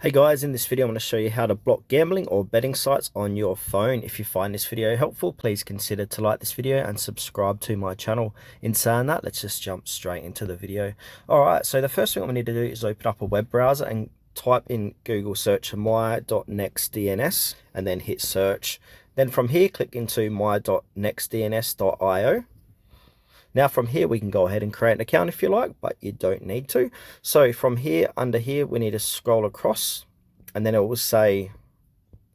Hey guys, in this video I'm going to show you how to block gambling or betting sites on your phone. If you find this video helpful, please consider to like this video and subscribe to my channel. In saying that, let's just jump straight into the video. Alright, so the first thing we need to do is open up a web browser and type in Google search my.nextdns and then hit search. Then from here, click into my.nextdns.io. Now from here, we can go ahead and create an account if you like, but you don't need to. So from here, under here, we need to scroll across and then it will say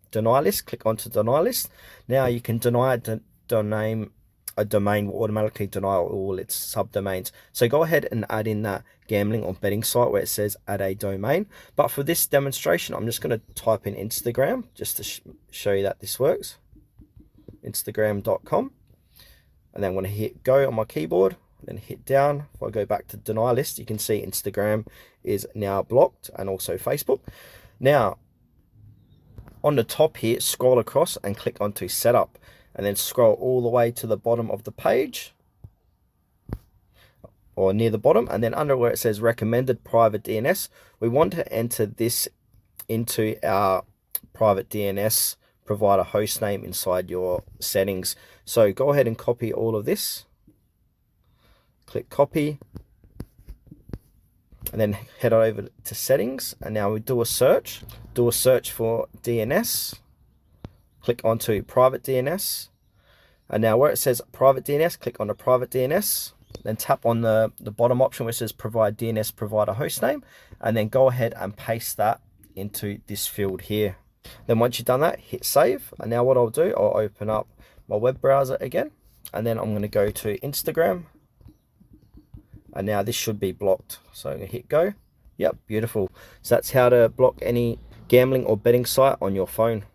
deny list. Click onto deny list. Now you can deny a domain will automatically deny all its subdomains. So go ahead and add in that gambling or betting site where it says add a domain. But for this demonstration, I'm just going to type in Instagram just to show you that this works. Instagram.com. And then I'm going to hit go on my keyboard, then hit down. If I go back to deny list, you can see Instagram is now blocked and also Facebook. Now, on the top here, scroll across and click onto setup and then scroll all the way to the bottom of the page or near the bottom. And then under where it says recommended private DNS, we want to enter this into our private DNS provider host name inside your settings. So go ahead and copy all of this, click copy, and then head over to settings. And now we do a search for DNS, click onto private DNS. And now where it says private DNS, click on the private DNS, then tap on the bottom option where it says provide DNS provider hostname, and then go ahead and paste that into this field here. Then once you've done that, hit save. And now what I'll do, I'll open up my web browser again, and then I'm going to go to Instagram. And now this should be blocked. So I'm going to hit go. Yep, beautiful. So that's how to block any gambling or betting site on your phone.